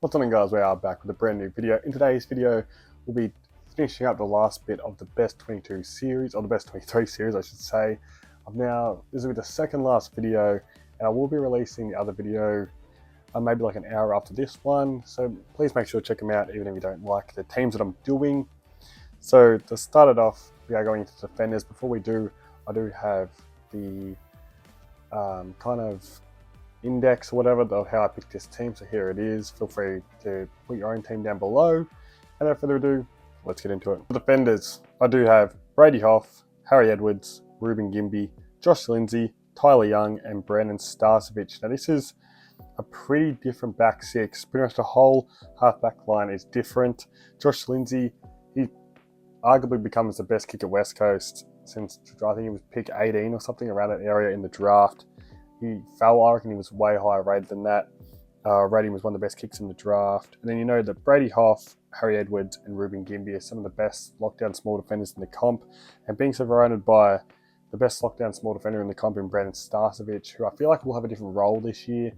What's on, guys? We are back with a brand new video. In today's video, we'll be finishing up the last bit of the best 22 series, or the best 23 series, I should say. This will be the second last video, and I will be releasing the other video maybe like an hour after this one. So please make sure to check them out, even if you don't like the teams that I'm doing. So to start it off, we are going into defenders. Before we do, I do have the kind of index or whatever of how I picked this team. So here it is. Feel free to put your own team down below. And without further ado, let's get into it. The defenders, I do have Brady Hough, Harry Edwards, Ruben Gimby, Josh Lindsay, Tyler Young, and Brandon Starcevich. Now this is a pretty different back six. Pretty much the whole half-back line is different. Josh Lindsay, he arguably becomes the best kicker West Coast since I think he was pick 18 or something around that area in the draft. He fell, I reckon he was way higher rated than that. Rating was one of the best kicks in the draft. And then you know that Brady Hough, Harry Edwards, and Ruben Gimby are some of the best lockdown small defenders in the comp. And being surrounded by the best lockdown small defender in the comp in Brandon Starcevich, who I feel like will have a different role this year.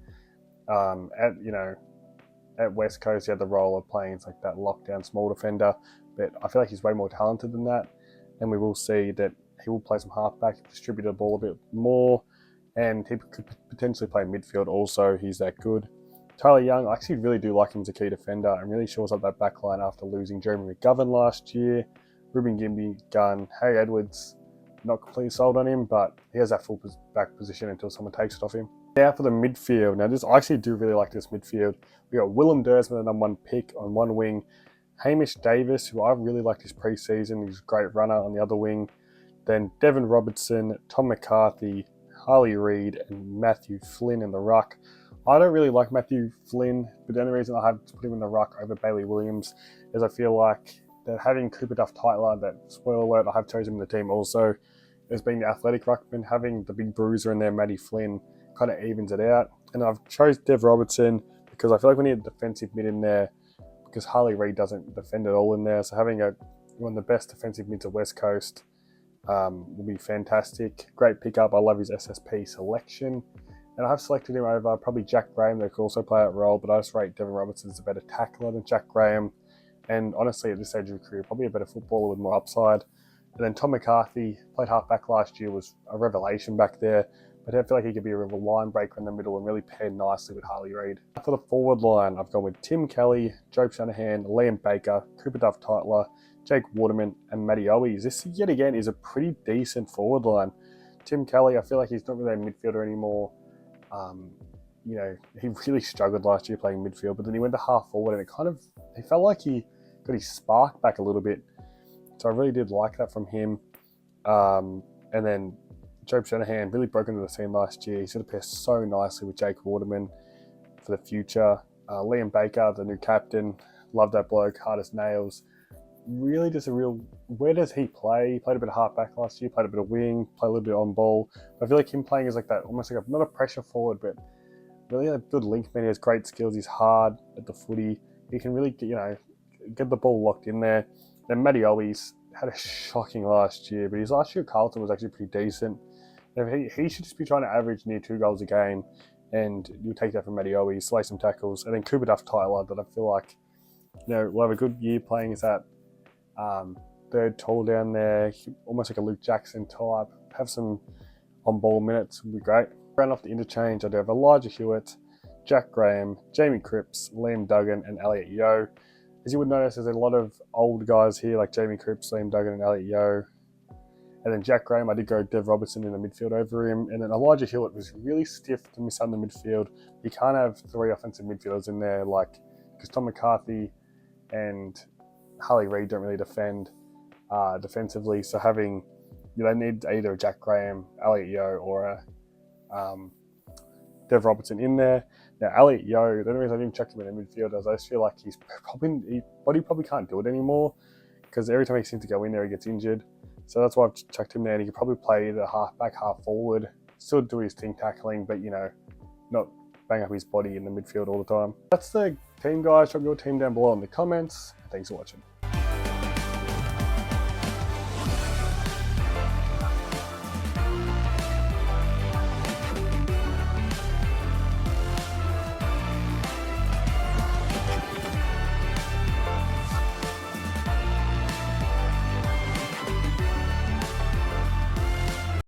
At West Coast, he had the role of playing as like that lockdown small defender. But I feel like he's way more talented than that. And we will see that he will play some halfback, distribute the ball a bit more. And he could potentially play midfield also. He's that good. Tyler Young, I actually really do like him as a key defender and really shores up that back line after losing Jeremy McGovern last year. Ruben Gimby, gun. Harry Edwards, not completely sold on him, but he has that full back position until someone takes it off him. Now for the midfield. Now I actually do really like this midfield. We got Willem Dersman, the number one pick on one wing. Hamish Davis, who I really liked his preseason. He's a great runner on the other wing. Then Devin Robertson, Tom McCarthy, Harley Reid, and Matthew Flynn in the ruck. I don't really like Matthew Flynn, but the only reason I have to put him in the ruck over Bailey Williams is I feel like that having Cooper Duff-Tytler, that spoiler alert, I have chosen him in the team also, as being the athletic ruckman, having the big bruiser in there, Matty Flynn, kind of evens it out. And I've chose Dev Robertson because I feel like we need a defensive mid in there because Harley Reid doesn't defend at all in there. So having one of the best defensive mids of West Coast will be fantastic. Great pickup. I love his SSP selection. And I have selected him over probably Jack Graham, that could also play that role, but I just rate Devin Robertson as a better tackler than Jack Graham. And honestly, at this stage of his career, probably a better footballer with more upside. And then Tom McCarthy, played halfback last year, was a revelation back there. But I feel like he could be a real line breaker in the middle and really pair nicely with Harley Reid. For the forward line, I've gone with Tim Kelly, Joe Shanahan, Liam Baker, Cooper Duff-Tytler, Jake Waterman, and Matty Owies. This, yet again, is a pretty decent forward line. Tim Kelly, I feel like he's not really a midfielder anymore. He really struggled last year playing midfield, but then he went to half forward and he felt like he got his spark back a little bit. So I really did like that from him. And then Joe Shanahan really broke into the scene last year. He's going to pair so nicely with Jake Waterman for the future. Liam Baker, the new captain, love that bloke, hard as nails. Really just where does he play? He played a bit of halfback last year, played a bit of wing, played a little bit on ball. I feel like him playing is like that, almost like not a pressure forward, but really a good linkman. He has great skills. He's hard at the footy. He can really, get the ball locked in there. Then Matty Owies had a shocking last year, but his last year at Carlton was actually pretty decent. He should just be trying to average near 2 goals a game, and you'll take that from Matty Owies, slay some tackles. And then Cooper Duff-Tytler, that I feel like, will have a good year playing as that third tall down there, almost like a Luke Jackson type. Have some on-ball minutes would be great. Round off the interchange, I do have Elijah Hewitt, Jack Graham, Jamie Cripps, Liam Duggan, and Elliot Yeo. As you would notice, there's a lot of old guys here like Jamie Cripps, Liam Duggan, and Elliot Yeo. And then Jack Graham, I did go Dev Robertson in the midfield over him. And then Elijah Hewitt was really stiff to miss out in the midfield. You can't have 3 offensive midfielders in there, because Tom McCarthy and Harley Reid don't really defend defensively. So having, need either a Jack Graham, Elliot Yeo, or a Dev Robertson in there. Now, Elliot Yeo, the only reason I didn't chuck him in the midfield is I just feel like his body probably can't do it anymore because every time he seems to go in there, he gets injured. So that's why I've chucked him there. And he could probably play either half back, half forward, still do his team tackling, but, not bang up his body in the midfield all the time. That's the team, guys. Drop your team down below in the comments. Thanks for watching.